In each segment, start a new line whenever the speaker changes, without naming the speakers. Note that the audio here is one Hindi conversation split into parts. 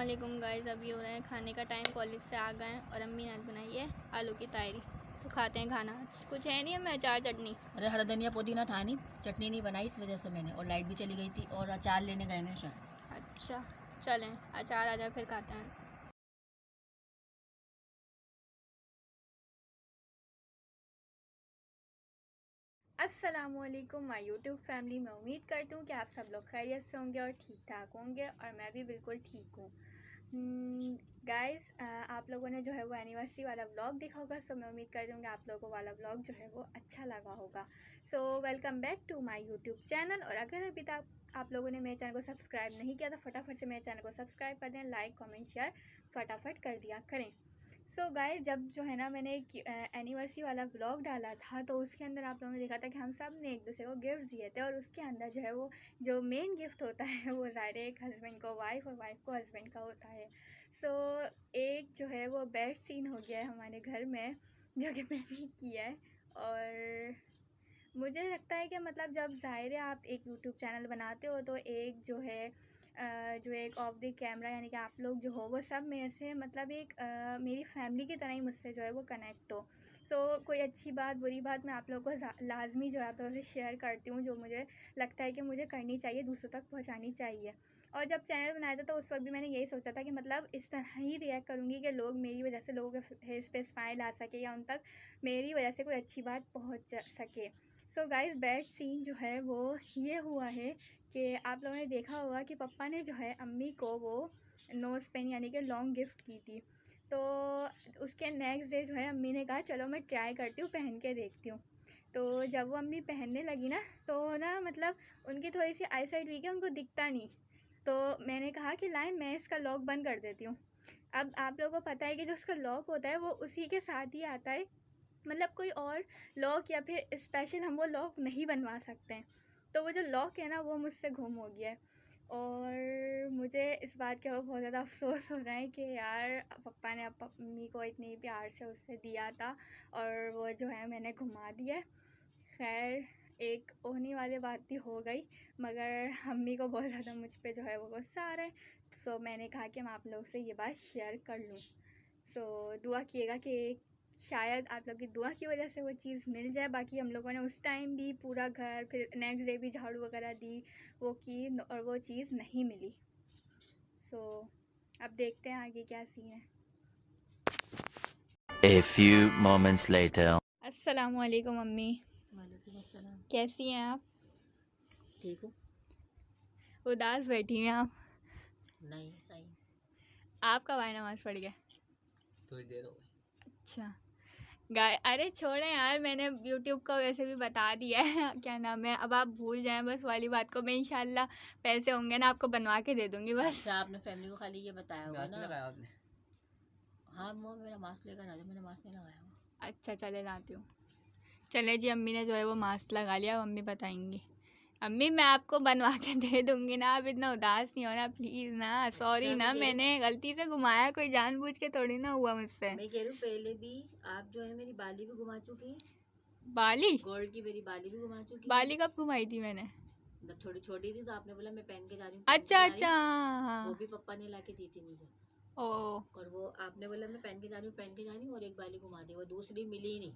अस्सलामुअलैकुम गाइस। अभी हो रहा है खाने का टाइम, कॉलेज से आ गए हैं और अम्मी ने आज बनाई है आलू की तायरी। तो खाते हैं खाना। आज कुछ है नहीं, हमें अचार चटनी।
अरे हरा धनिया पुदीना था नहीं, चटनी नहीं बनाई इस वजह से मैंने, और लाइट भी चली गई थी और अचार लेने गए मैं शायद।
अच्छा चलें, अचार आ जाए फिर खाते हैं। अस्सलामुअलैकुम माय यूट्यूब फैमिली। मैं उम्मीद करती हूँ कि आप सब लोग खैरियत से होंगे और ठीक ठाक होंगे, और मैं भी बिल्कुल ठीक हूँ। गाइस, आप लोगों ने जो है वो एनिवर्सरी वाला व्लॉग देखा होगा, सो मैं उम्मीद करती हूँ कि आप लोगों को वाला व्लॉग जो है वो अच्छा लगा होगा। So welcome back to my YouTube channel. और अगर अभी तक आप लोगों ने मेरे चैनल को सब्सक्राइब नहीं किया तो फटाफट से मेरे चैनल को सब्सक्राइब कर दें, लाइक कमेंट शेयर फटाफट कर दिया करें। सो गाइस, जब जो है ना मैंने एक एनिवर्सरी वाला व्लॉग डाला था तो उसके अंदर आप लोगों ने देखा था कि हम सब ने एक दूसरे को गिफ्ट दिए थे, और उसके अंदर जो है वो जो मेन गिफ्ट होता है वो ज़ाहिर एक हस्बैंड को वाइफ और वाइफ को हस्बैंड का होता है। सो एक जो है वो बेड सीन हो गया है हमारे घर में, जो कि मैंने किया है। और मुझे लगता है कि मतलब जब ज़ाहिर है आप एक यूट्यूब चैनल बनाते हो तो एक जो है जो एक ऑफ द कैमरा यानी कि आप लोग जो हो वो सब मेरे से मतलब एक मेरी फैमिली की तरह ही मुझसे जो है वो कनेक्ट हो। सो कोई अच्छी बात बुरी बात मैं आप लोगों को लाजमी जो है आप लोगों से शेयर करती हूँ, जो मुझे लगता है कि मुझे करनी चाहिए, दूसरों तक पहुँचानी चाहिए। और जब चैनल बनाया था तो उस वक्त भी मैंने यही सोचा था कि मतलब इस तरह ही रिएक्ट करूँगी कि लोग मेरी वजह से लोगों के फेस पे स्माइल आ सके, या उन तक मेरी वजह से कोई अच्छी बात पहुँच सके। सो गाइस, बैड सीन जो है वो ये हुआ है कि आप लोगों ने देखा होगा कि पापा ने जो है अम्मी को वो नोज़ पेन यानी कि लॉन्ग गिफ्ट की थी। तो उसके नेक्स्ट डे जो है अम्मी ने कहा चलो मैं ट्राई करती हूँ, पहन के देखती हूँ। तो जब वो अम्मी पहनने लगी ना तो ना मतलब उनकी थोड़ी सी आई साइड वीक है, उनको दिखता नहीं। तो मैंने कहा कि लाए मैं इसका लॉक बंद कर देती हूँ। अब आप लोगों को पता है कि जो उसका लॉक होता है वो उसी के साथ ही आता है, मतलब कोई और लॉक या फिर स्पेशल हम वो लॉक नहीं बनवा सकते हैं। तो वो जो लॉक है ना वो मुझसे गुम हो गया है, और मुझे इस बात का बहुत ज़्यादा अफसोस हो रहा है कि यार पापा ने मम्मी को इतनी प्यार से उससे दिया था और वो जो है मैंने घुमा दिया। खैर, एक होने वाली बात भी हो गई, मगर अम्मी को बहुत ज़्यादा मुझ पे जो है वो गुस्सा आ रहा है। सो मैंने कहा कि मैं आप लोग से ये बात शेयर कर लूँ। सो दुआ किएगा कि शायद आप लोग की दुआ की वजह से वो चीज़ मिल जाए। बाकी हम लोगों ने उस टाइम भी पूरा घर, फिर नेक्स्ट डे भी झाड़ू वगैरह दी, वो की, और वो चीज़ नहीं मिली। सो अब देखते हैं आगे क्या सीन है।
A few moments later.
अस्सलामुअलैकुम अम्मी,
वालेकुम अस्सलाम।
कैसी हैं आप?
ठीक हूँ?
उदास बैठी हैं आप?
नहीं सही।
आप कब आए नमाज़ पढ़ के?
थोड़ी देर हो गई।
अच्छा गाय, अरे छोड़ें यार, मैंने यूट्यूब का वैसे भी बता दिया है क्या नाम है, अब आप भूल जाएं बस वाली बात को। मैं इंशाल्लाह पैसे होंगे ना आपको बनवा के दे दूंगी बस।
अच्छा, आपने फैमिली को खाली ये बताया होगा
मास्क
ना?
लगाया आपने?
हाँ, वो मेरा मास्क लेकर आ जाओ, मैंने मास्क नहीं लगाया हुआ।
अच्छा चले लाती हूँ। चले जी, अम्मी ने जो है वो मास्क लगा लिया, अम्मी बताएंगी। अम्मी मैं आपको बनवा के दे दूंगी ना, आप इतना उदास नहीं होना प्लीज़ ना। सॉरी
अच्छा,
ना, मैंने गलती से घुमाया, कोई जानबूझ के थोड़ी ना हुआ मुझसे।
मैं कह रही हूँ पहले भी आप जो है मेरी बाली भी घुमा चुकी हैं,
बाली?
गोल्ड की मेरी बाली भी घुमा चुकी हैं।
बाली कब घुमाई थी मैंने?
जब थोड़ी छोटी थी तो आपने बोला मैं पहन के जा रही हूँ,
अच्छा अच्छा, हाँ
वो
हाँ।
भी पापा ने ला के दी थी मुझे।
ओ
और वो आपने बोला मैं पहन के जा रही हूँ, पहन के जा रही हूँ, और एक बाली घुमा दी, वो दूसरी मिली ही नहीं।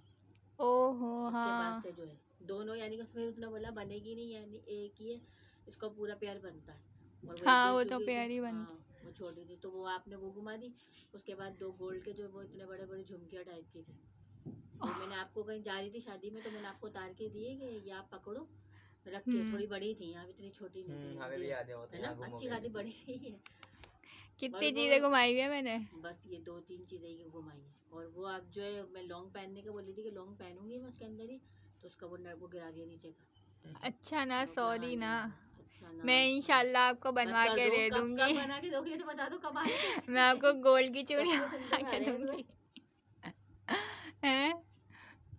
ओहो
इसके बाद
हाँ
से जो है दोनों, यानी कि उसमें उसने बोला बनेगी नहीं, यानी एक ही है, इसको पूरा पेयर बनता है। और वो एक
हाँ,
दे
वो तो
चुकी थी।
प्यार ही बन।
हाँ, वो छोटी थी तो वो आपने वो घुमा दी। उसके बाद दो गोल्ड के जो वो इतने बड़े बड़े झुमकिया टाइप की थी, वो मैंने आपको कहीं जा रही थी शादी में तो मैंने आपको उतार के दिए कि ये आप पकड़ो, रख के। थोड़ी बड़ी थी, यहाँ इतनी छोटी नहीं थी,
हमें भी याद है, वो तो
है ना,
यहाँ घूम
अच्छी
गए
खासी
थे।
बड़ी थी ये।
कितनी
और वो
चीज़ें घुमाई हुई है मैंने।
बस ये दो तीन चीज़ें ही घुमाई हैं। और वो आप जो है मैं लॉन्ग पहनने का बोली थी कि लॉन्ग पहनूंगी मैं उसके अंदर ही, तो उसका वो गिरा दिया नीचे का।
अच्छा ना,
वो बोला हाँ
सॉरी ना।
नहीं, अच्छा ना,
मैं
अच्छा बस।
इंशाल्लाह आपको
बस
बनवा
कर
के
दो,
दे
कब
दूंगी।
कब बना के दोगे ये तो बता दो, कब आ रहे हैं पैसे?
मैं आपको गोल्ड की
कब
चूड़ियाँ
से
बना
सिलसिले में आ
के
रहे हैं
दूंगी।
तुम्हें?
हैं?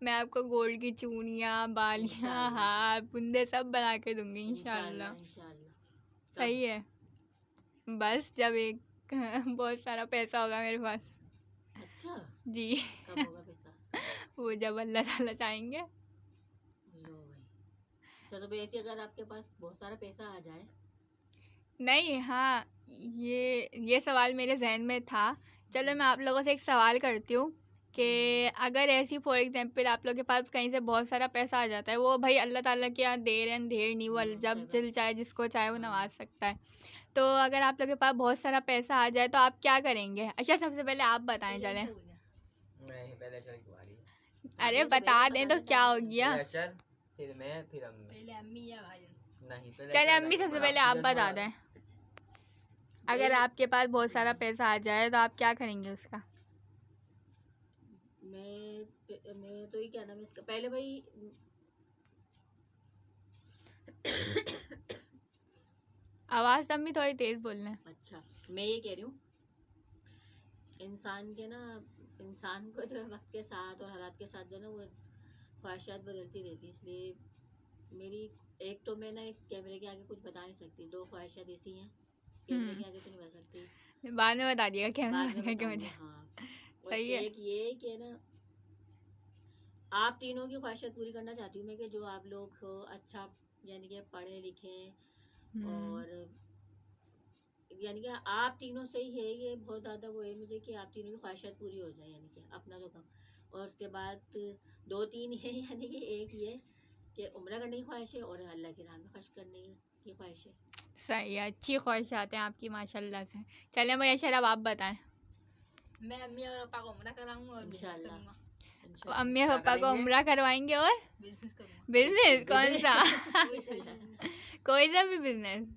मैं आपको गोल्ड की चूड़ियाँ, बालियाँ,
इंशाल्लाह
हार,
इंशाल्लाह
बुंदे सब बना के दूंगी
इंशाल्लाह
इंशाल्लाह।
इंशाल्लाह।
सही
कब?
है, बस जब एक बहुत सारा पैसा होगा मेरे पास।
अच्छा,
जी।
कब होगा पैसा?
वो जब अल्लाह ताला चाहेंगे।
लो भाई। अच्छा, तो भाई ऐसे अगर आपके पास बहुत सारा पैसा आ जाए
नहीं, हाँ, ये सवाल मेरे जहन में था। चलो मैं आप लोगों से एक सवाल करती हूँ कि अगर ऐसी फॉर एग्जांपल आप लोग के पास कहीं से बहुत सारा पैसा आ जाता है, वो भाई अल्लाह ताला के यहाँ देर एंड धेर नहीं, वो
सही
जब
बात।
दिल चाहे जिसको चाहे वो
हाँ।
नवाज सकता है। तो अगर आप लोग के पास बहुत सारा पैसा आ जाए तो आप क्या करेंगे? अच्छा, सबसे पहले आप बताएं चलें।
नहीं, पहले अशर की बारी।
अरे
आगे से
बता
मेरे को
दें तो
बताना
क्या हो
चाहिए।
गया?
पहले अशर, फिर मैं, फिर अम्मी।
पहले अम्मी या भाई?
नहीं, पहले
चले
अशर,
अम्मी,
नहीं,
सबसे
बड़ा
पहले आप
सीरियस
बता
बड़ा।
दें। अगर
मेरी-
आपके पास बहुत सारा पैसा आ जाए तो आप क्या करेंगे उसका?
मैं तो ये क्या नाम है इसका, पहले भाई
आवाज़ अम्मी थोड़ी तेज़ बोलना है।
अच्छा, मैं ये कह रही हूँ, इंसान को जो है वक्त के साथ और हालात के साथ जो है ना वो ख्वाहिशात बदलती रहती है। इसलिए मेरी एक तो मैं ना एक कैमरे के आगे कुछ बता नहीं सकती, दो ख्वाहिशात ऐसी हैं कैमरे के आगे तो नहीं बता सकती,
बाद में बता दिएगा क्या
बाद में
करके मुझे।
बताऊंगी। हाँ, और
सही है।
एक ये कि ना आप तीनों की ख्वाहिशात पूरी करना चाहती हूँ मैं कि जो आप लोग को अच्छा यानी कि पढ़े लिखे और यानी कि आप तीनों से ही है, ये बहुत ज़्यादा वो है मुझे कि आप तीनों की ख्वाहिशात पूरी हो जाए, यानी कि अपना तो कम, और उसके बाद दो तीन है यानी कि एक ये कि उम्र करने की ख्वाहिश है और अल्लाह की राह में खर्च करने की ख्वाहिश है।
सही है, अच्छी ख्वाहिशात हैं आपकी माशाल्लाह से। चलें भाई अच्छा, अब आप बताएं।
मैं अम्मी और पापा को उम्रा कराऊंगा और बिजनेस
इंशाल्लाह।
करूंगा।
इंशाल्लाह।
अम्मी
क्या
पापा को
करेंगे?
उम्रा करवाएंगे और
बिजनेस करूंगा।
बिजनेस कौन सा?
कोई सही नहीं।
कोई सा भी बिजनेस।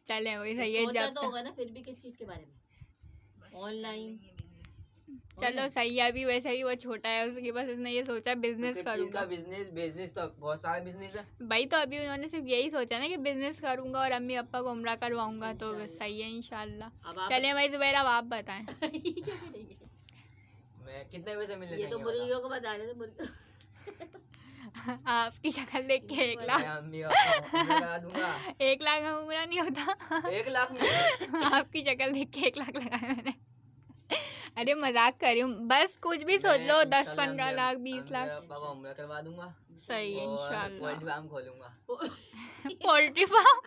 चलें वही सही है।
सोचा
जब
तो
तक
होगा ना फिर भी किस चीज़ के बारे में,
बस
ऑनलाइन।
कर लेंगे business।
चलो सही है, अभी वैसे भी वो छोटा है, उसके पास उसने ये सोचा बिजनेस
किसका
करूंगा।
बिजनेस? बिजनेस तो बहुत सारा बिजनेस है।
भाई तो अभी उन्होंने सिर्फ यही सोचा ना कि बिजनेस करूंगा और अम्मी पापा को उम्रा करवाऊंगा, तो
इंशाल्लाह।
सही है इंशाल्लाह।
अब आप
चलें भाई जुबैर, अब आप बताएं।
ये क्या करेंगे?
मैं कितने पैसे मिलने
ये तो
चाहिए
मुर्गियों को बता रहे थे, मुर्गियों
आपकी शक्ल देख के 1
बता?
लाख
मैं अम्मी पापा उम्रा करा दूंगा।
1 लाख में उम्रा नहीं होता।
1 लाख में?
आपकी शक्ल देख के 1 लाख लगाया मैंने। अरे मजाक कर रही हूँ, बस कुछ भी सोच
मैं
लो,
इंशाल्लाह
10-15
अम्मी-
लाख 20
अम्मी
लाख।
और पापा को उम्रा करवा दूंगा
सही है
और
इंशाल्लाह।
पोल्ट्री फार्म खोलूंगा।
पोल्ट्री फार्म,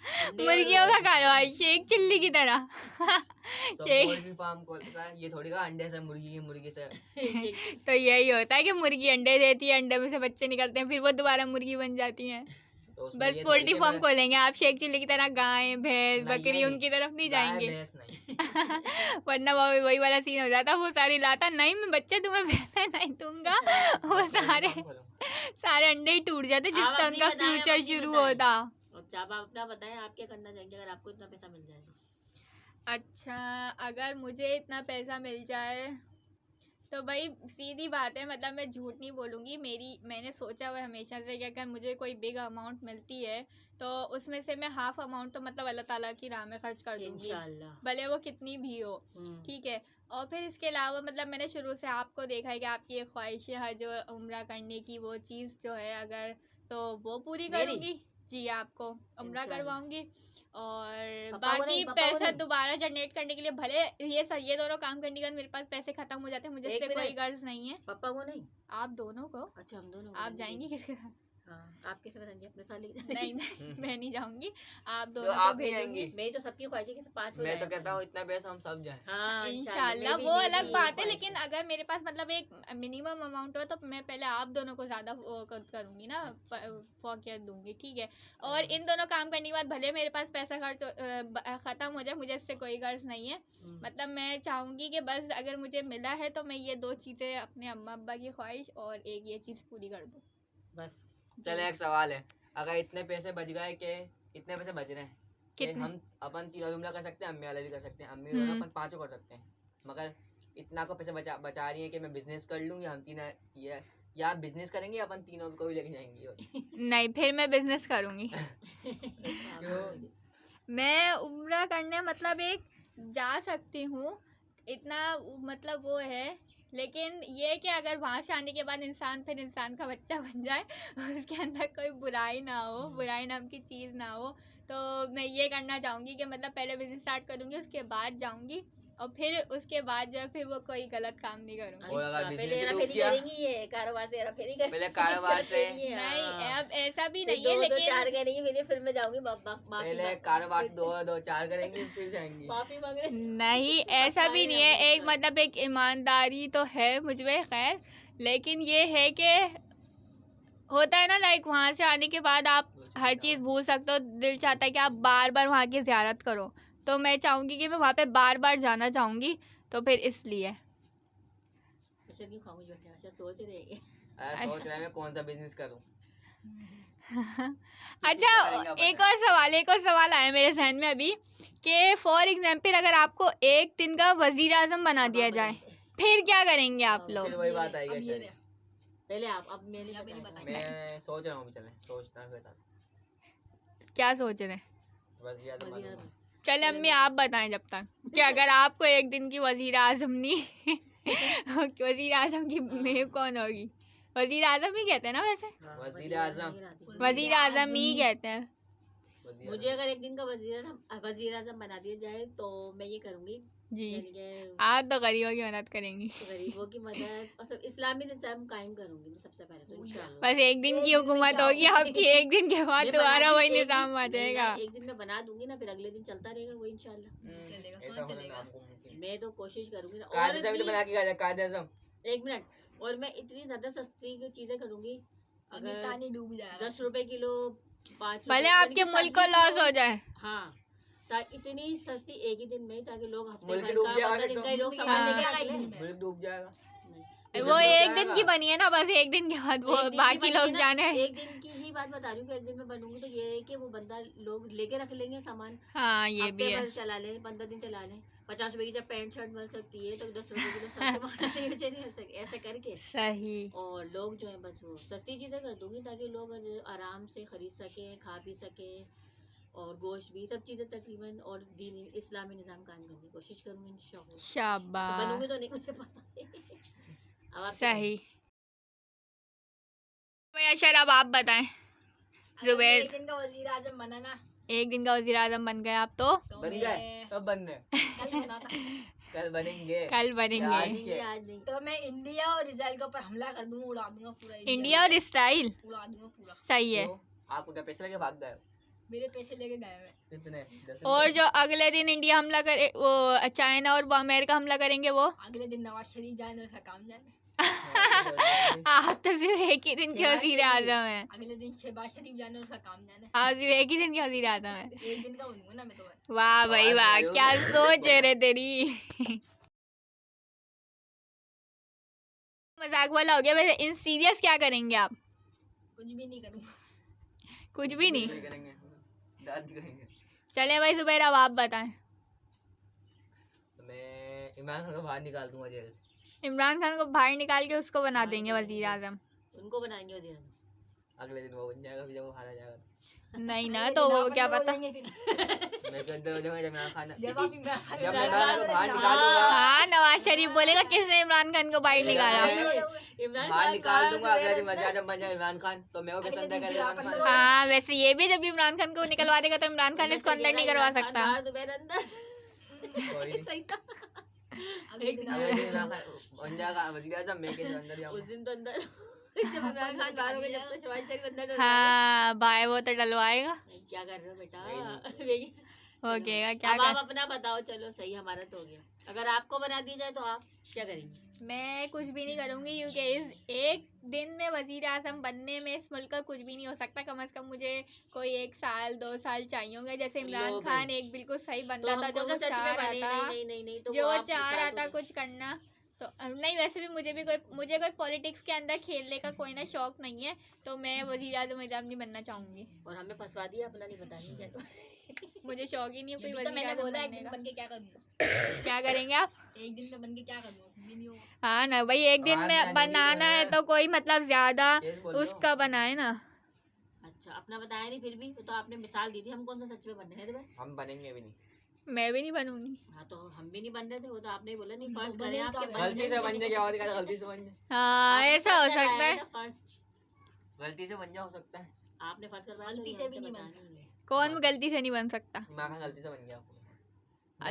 अंडे
मुर्गियों का
वाला
कारोबार, शेख चिल्ली की तरह।
तो
शेख,
पोल्ट्री फार्म खोलूंगा। ये थोड़ी का अंडे से मुर्गी से।
शेख-
तो यही होता है कि मुर्गी अंडे देती है, अंडे में से बच्चे निकलते हैं, फिर वो दोबारा मुर्गी बन जाती हैं।
तो उसमें
बस
ये थोड़ी
पोल्ट्री
कि
फार्म
मैं-
खोलेंगे आप शेख चिल्ली की तरह, गाय भैंस
नहीं,
बकरी
ये
उनकी तरफ नहीं
गाय
जाएंगे।
भैंस नहीं।
वरना वो वही वाला सीन हो जाता, वो सारी लाता नहीं, मैं बच्चे तुम्हें पैसे नहीं दूंगा। वो
पोल्ट्री
सारे
फार्म खोलूंगा।
सारे अंडे ही टूट जाते
आप
जिससे
अपनी
उनका
बताएं, आप
फ्यूचर
अपनी
शुरू
बताएं।
होता।
अच्छा, आप अपना बताएं, आप क्या करना चाहेंगे अगर आपको इतना पैसा मिल जाए?
अच्छा, अगर मुझे इतना पैसा मिल जाए तो भाई सीधी बात है, मतलब मैं झूठ नहीं बोलूँगी, मैंने सोचा हुआ है हमेशा से कि अगर मुझे कोई बिग अमाउंट मिलती है तो उसमें से मैं हाफ अमाउंट तो मतलब अल्लाह ताला की राह में खर्च कर दूँगी,
इंशाल्लाह।
भले वो कितनी भी हो। ठीक है, और फिर इसके अलावा मतलब मैंने शुरू से आपको देखा है कि आपकी एक ख्वाहिश है जो उम्रा करने की, वो चीज़ जो है अगर तो वो पूरी
मेरी?
करूँगी जी, आपको उम्रा
इंशाल्लाह।
करवाऊंगी। और
पापा को
बाकी
नहीं, पापा को
पैसा
नहीं।
दोबारा जनरेट करने के लिए भले ये दोनों काम करने के बाद मेरे पास पैसे खत्म हो जाते हैं, मुझे
एक
इससे कोई
मिनट।
गर्ज नहीं है।
पापा को नहीं?
आप दोनों को,
अच्छा, हम दोनों
आप जाएंगी किसके साथ?
हाँ, आप कैसे बताएंगे अपने साथ लेके
नहीं नहीं, मैं नहीं जाऊंगी, आप
तो
दोनों को
आप नहीं
भेजूंगी।
आएंगी?
मेरी तो सबकी ख्वाहिश है कि 5 हो
मैं तो
जाए
कहता हूँ इतना पैसा हम सब जाए।
हाँ
इंशाल्लाह,
मेरी-
वो
मेरी
अलग
यही
बात है,
ख्वाहिश
लेकिन अगर मेरे पास मतलब एक मिनिमम अमाउंट हो तो मैं पहले आप दोनों को ज़्यादा करूँगी ना, फोकियत दूंगी। ठीक है, और इन दोनों काम करने के बाद भले मेरे पास पैसा ख़त्म हो जाए, मुझे इससे कोई गर्ज नहीं है। मतलब मैं चाहूँगी कि बस अगर मुझे मिला है तो मैं ये 2 चीज़ें, अपने अम्मा अब्बा की ख्वाहिश और एक ये चीज़ पूरी कर दूँ।
बस
चले एक सवाल है, अगर इतने पैसे बच गए कि इतने पैसे बच रहे हैं कि
कितने?
हम अपन तीनों भी उम्रा कर सकते हैं, अम्मी वाला भी कर सकते हैं, अम्मी वाला अपन 5 कर सकते हैं, मगर इतना को पैसे बचा रही है कि मैं बिजनेस कर लूँ या हम तीनों ये या आप बिजनेस करेंगे या अपन तीनों को भी लेके जाएंगे।
नहीं, फिर मैं बिज़नेस करूँगी।
क्यों?
मैं उम्रा करने मतलब एक जा सकती हूँ, इतना मतलब वो है, लेकिन ये कि अगर वहाँ से आने के बाद इंसान का बच्चा बन जाए, उसके अंदर कोई बुराई ना हो, बुराई नाम की चीज़ ना हो, तो मैं ये करना चाहूँगी कि मतलब पहले बिजनेस स्टार्ट करूँगी, उसके बाद जाऊँगी और फिर उसके बाद जो है फिर वो कोई गलत काम नहीं करूँगी।
और अगर
अच्छा,
business
पहले
से
हेरा
डूब
फेरी
गया?
करेंगी, ये कारोबार से हेरा फेरी करेंगी।
पहले कारोबार से
नहीं अब ऐसा भी
फिर
नहीं है,
दो
लेकिन
चार करेंगी, फिर मैं जाऊंगी
पहले कारोबार 2-2-4 करेंगे फिर जाएंगी।
माफी मांगने।
नहीं ऐसा भी नहीं है। एक मतलब एक ईमानदारी तो है मुझ में खैर, लेकिन ये है कि होता है ना लाइक वहाँ से आने के बाद आप हर चीज़ भूल सकते हो। दिल चाहता है कि आप बार बार वहाँ की ज़ियारत करो, तो मैं चाहूँगी कि मैं वहाँ पे बार बार जाना चाहूँगी, तो फिर इसलिए।
अच्छा क्यों खाऊंगी बैठे, अच्छा सोच रहे हैं।
सोच रहे हैं मैं कौन सा बिजनेस करूं।
अच्छा एक और सवाल आया मेरे जहन में अभी कि फॉर एग्जाम्पल अगर आपको एक दिन का वजीर आजम बना दिया जाए फिर क्या करेंगे आप लोग?
फिर वही बात आएगी
अब ये
शायद।
रहे।
पहले आप, अब मैंने
अब नहीं
बताया।
मैं सोच रहा हूँ चले सोचता है बता
क्या सोच रहे हैं?
बस याद
वज़ीर
बनूंगा।
आज़म।
चले अम्मी आप बताएं जब तक कि अगर आपको एक दिन की वजीर आजम नहीं वजीर आजम की मेहर कौन होगी? वजीर आजम ही कहते हैं ना वैसे?
हाँ,
वज़ीर आज़म।
वजीर आजम ही कहते हैं।
वज़ीर
मुझे
आज़म।
अगर एक दिन का वजीर आजम बना दिया जाए तो मैं ये करूंगी,
जी
यानी कि
आप तो गरीबों की मदद करेंगी।
गरीबों की मदद, मतलब इस्लामी निज़ाम कायम करूंगी मैं सबसे पहले तो इंशाल्लाह।
बस एक दिन की
एक दिन में
हुकूमत
क्या
होगी
होगा?
आपकी, एक दिन के बाद
मैं
दोबारा
बना
वही
दूंगी, एक
निज़ाम
दिन-
आ
नहीं ना,
जाएगा।
एक दिन में बना दूंगी ना, फिर अगले दिन चलता रहेगा वो इंशाल्लाह।
चलेगा,
ऐसा
कौन
होना
चलेगा?
नामुमकिन है।
मैं तो कोशिश करूंगी ना। और
कायदे भी तो
भी-
बना के गया कायदे आज़म।
एक मिनट, और मैं इतनी ज्यादा सस्ती की चीजें करूंगी, अगर
पाकिस्तान ही डूब जाएगा।
10 रुपए किलो, 5
भले आपके मुल्क को लॉस हो जाए।
हाँ, इतनी सस्ती एक ही दिन में, ताकि लोग हफ्ते
मुल्क
भर
डूब
का,
जाएगा
15
फिर
दिन
तो।
का ही लोग
मुल्क
सामान
डूब
लेके
जाएगा
रख
एक
लें।
दिन में।
मुल्क डूब जाएगा।
नहीं।
वो
डूब
एक
जाएगा।
दिन की बनी है ना, बस एक दिन के बाद वो
एक दिन की
बाकी
बनी है
लोग
ना,
जाने।
एक दिन की ही बात बता रही हूँ कि एक दिन में बनूंगी तो ये है कि वो बंदा लोग लेके रख लेंगे सामान,
हाँ ये भी
हफ्ते
है।
भर चला ले, 15 दिन चला ले। 50 रुपए की जब पैंट शर्ट मिल सकती है तो 10 रुपए किलो सारे नहीं मिल सके, ऐसे करके।
सही।
और लोग जो है बस वो सस्ती चीज़ें कर दूंगी ताकि लोग आराम से खरीद सके, खा पी सके, और गोश्त भी, सब चीज़ें तकरीबन, और दीन इस्लामी निज़ाम कायम करने की कोशिश करूँगी इंशाल्लाह।
शाबाश।
बनूंगी तो नहीं मुझे पता है। अब आप
सही। भैया सर अब आप बताएं।
अगर मैं
जुबैर
एक दिन का वजीर आजम बना ना,
एक दिन का वजीर आजम बन गए आप तो
तो
बन
मैं
गए कब बन रहे
कल बना था,
कल बनेंगे
कल
आज
बनेंगे।
के।
आज नहीं।
तो मैं इंडिया और इसराइल के ऊपर हमला कर दूंगा, उड़ा दूंगा पूरा
इंडिया और स्टाइल
उड़ा दूंगा पूरा।
सही है।
तो आपको क्या पैसे लगे भाग गए
मेरे पैसे लेके गए मैं।
कितने 10
और जो अगले दिन इंडिया हमला करे, वो चाइना और वो अमेरिका हमला करेंगे वो
अगले दिन नवाज शरीफ जाने उसका काम जाने,
आप तो सिर्फ एक ही दिन के
शहबाज
वजीर
शरीफ।
आजम है।
अगले दिन शहबाज शरीफ जाने उसका काम जाने।
आप सिर्फ एक ही दिन के वजीर आजम है।
एक दिन का बनूंगा ना मैं तो बस।
वाह भाई वाह,
आवाज
क्या
नहीं
सोच है रे तेरी। मजाक वाला हो गया। वैसे इन सीरियस क्या करेंगे आप?
कुछ भी नहीं करूंगा।
कुछ भी नहीं।
करेंगे दाद करेंगे।
चले भाई जुबैर अब आप बताएं।
तो मैं इमरान खान को बाहर निकाल दूंगा जेल से।
इमरान खान को बाहर निकाल के उसको बना देंगे वजीर आजम।
उनको बनाएंगे वजीर आज़म।
अगले दिन वो बन जाएगा फिर जब वो हारा जाएगा
नहीं ना
अगले
तो
दिन
वो
आप
क्या
अंदर हो
पता।
जाएंगे फिर।
मैं फिर अंदर हो जाऊंगा जब इमरान खान
जब आप इमरान खान
जब
को
मैं इमरान खान को बाहर
निकाल
निकालूंगा
हाँ नवाज शरीफ बोलेगा किसने इमरान खान को बाहर निकाला।
इमरान
बाहर
खान
निकाल दूंगा अगले दिन
बाहर
वज़ीर आज़म बन जाए इमरान खान तो मैं वो कैसे
अगले
अंदर
दिन
कर
फिर आप
इमरान
अंदर
खान।
हो
हाँ वैसे ये भी जब इमरान खान को निकलवा देगा तो इमरान खान इसको अंदर नहीं करवा सकता।
बाहर दुबैर अंदर।
कोई नहीं।
सही था।
अगले दिन
अगले दिन इमरान खान बन जाएगा वज़ीर आज़म मैं कैसे अंदर
उस
जाऊंगा।
दिन तो अंदर जब इमरान खान बाहर हो गए जब तो शहबाज शरीफ अंदर डर
हाँ भाई वो तो डलवाएगा।
क्या कर रहे हो बेटा?
नहीं,
हो गया क्या
अब आप
कर।
अपना बताओ। चलो सही, हमारा तो हो गया। अगर आपको बना दी जाए तो आप क्या करेंगे?
मैं कुछ भी नहीं करूँगी क्योंकि इस एक दिन में वजीर आजम बनने में इस मुल्क का कुछ भी नहीं हो सकता। कम से कम मुझे कोई 1 साल 2 साल चाहिए होंगे। जैसे इमरान
लो
खान
भाई।
एक बिल्कुल सही
तो
बंदा था
हमको
जो
तो
वो
सच
चाह
में
रहा
बने
था,
नहीं तो
जो वो
आप
चाह रहा
चाह
था
दो
कुछ करना। तो नहीं वैसे भी मुझे कोई पॉलिटिक्स के अंदर खेलने का कोई ना शौक नहीं है, तो मैं वजीर आजम नहीं बनना चाहूँगी।
और हमें फंसवा दिया, अपना नहीं बताएंगे क्या?
मुझे शौक ही नहीं है कोई
जब भी तो
वजीर
मैंने
आजम
बोला एक
बनने
दिन
का।
बन के क्या करूंगा।
क्या करेंगे आप?
एक दिन में बन के क्या करूंगा, कुछ भी नहीं होगा।
हाँ ना भाई एक दिन
आवाज
में
नहीं आनी
बनाना है
है।
तो कोई मतलब ज्यादा
तेज बोल लो।
उसका बनाए ना।
अच्छा, अपना बताया नहीं फिर भी तो आपने मिसाल दी थी। हम कौन सा सच में बनने हैं तुम्हें?
हम बनेंगे अभी नहीं।
मैं भी नहीं बनूंगी।
हाँ तो हम भी नहीं बन रहे थे, वो तो आपने ही बोला नहीं
हम
फर्ज
तो
करें
बने ही
आपके
तो
गलती से बन जाए क्या होता है गलती से बन जाए
हाँ ऐसा हो सकता है।
गलती से बन जा हो सकता है।
आपने फर्ज करवाया
गलती
तो
से भी
हमसे
नहीं
बताना
बनता।
ही है।
कौन गलती से नहीं बन सकता?
इमरान खान गलती से बन गया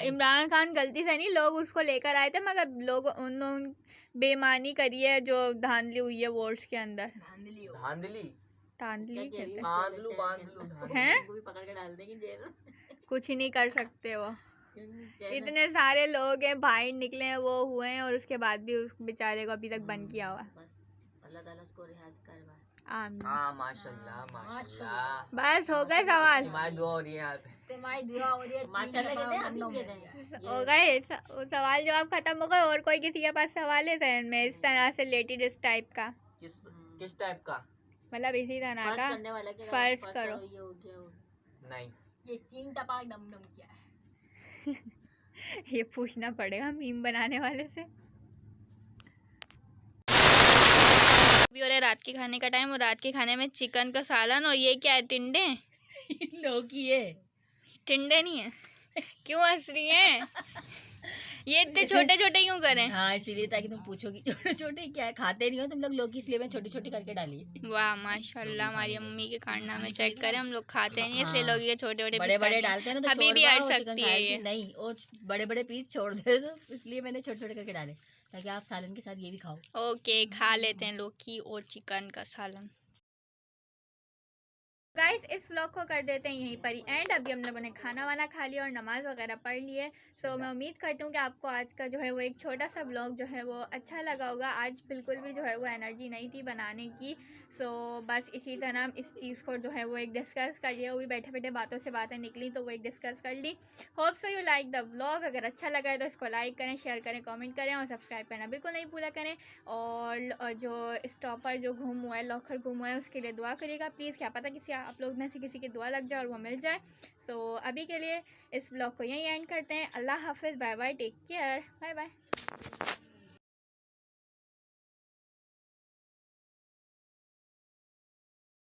इमरान खान गलती से नहीं, लोग उसको लेकर आए थे, मगर लोग उन बेईमानी करी है जो धांधली हुई है वोट्स के अंदर।
धांधली हो।
धांधली
धांधली कहते हैं।
बांधलू धांधली।
हैं?
उनको भी पकड़ के डाल देंगे जेल में।
कुछ ही नहीं कर सकते वो,
जेल में।
इतने सारे लोग हैं, बाहर निकले हैं, वो हुए हैं, और उसके बाद भी उस बेचारे को अभी तक बंद किया हुआ है।
बस अल्लाह ताला उसको रिहाई करवाए।
आमीन।
हाँ माशाल्लाह माशाल्लाह।
बस हो गए सवाल,
तुम्हारी दुआ हो रही है यहाँ पे।
तुम्हारी दुआ हो रही है।
माशाल्लाह कहते हैं, आप ही कहते हैं।
हो गए सवाल जवाब खत्म हो गए। और कोई किसी के पास सवाल है जहन में इस तरह से रिलेटेड, इस टाइप का,
किस टाइप का?
मतलब इसी तरह
फर्ज
का?
करने वाला के
फर्ज करो।
ये हो गया वो।
नहीं।
ये चीन टपाक डम डम क्या है?
ये पूछना पड़ेगा मीम बनाने वाले से। अभी हो रहा है रात के खाने का टाइम, और रात के खाने में चिकन का सालन, और ये क्या है, टिंडे?
लौकी है।
टिंडे नहीं है? क्यों हंस रही हैं? ये इतने छोटे छोटे क्यों करें?
हाँ इसीलिए, ताकि तुम पूछोगी छोटे छोटे क्या है, खाते नहीं हो तुम लोग लौकी, इसलिए मैं छोटी छोटी करके डाली।
वाह माशाल्लाह, हमारी मम्मी के कारनामे चेक करें। हम लोग खाते नहीं हैं, इसलिए लोग ये छोटे छोटे
बड़े बड़े डालते हैं ना, तो
अभी भी
शोरबा
अट
और चिकन
सकती है
खाएगी
ये।
नहीं, और बड़े बड़े पीस छोड़ दे, तो इसलिए मैंने छोटे छोटे करके डाले, ताकि आप सालन के साथ ये भी खाओ।
ओके, खा लेते हैं लौकी और चिकन का सालन। गाइस इस व्लॉग को कर देते हैं यहीं पर ही एंड। अभी हम लोगों ने खाना वाना खा लिया और नमाज़ वगैरह पढ़ ली है। सो मैं उम्मीद करती हूँ कि आपको आज का जो है वो एक छोटा सा व्लॉग जो है वो अच्छा लगा होगा। आज बिल्कुल भी जो है वो एनर्जी नहीं थी बनाने की। सो बस इसी तरह इस चीज़ को जो है वो एक डिस्कस कर लिया। वो भी बैठे बैठे बातों से बातें निकली तो वो एक डिस्कस कर ली। Hope so you like the vlog. अगर अच्छा लगा है तो इसको लाइक करें, शेयर करें, कमेंट करें और सब्सक्राइब करना बिल्कुल नहीं भूला करें। और जो स्टॉपर जो गुम हुआ है, लॉकर गुम हुआ है, उसके लिए दुआ करिएगा प्लीज़। क्या पता किसी आप लोग में से किसी की दुआ लग जाए और वो मिल जाए। सो अभी के लिए इस ब्लॉग को यहीं एंड करते हैं। अल्लाह हाफिज़, bye bye, take care, bye bye.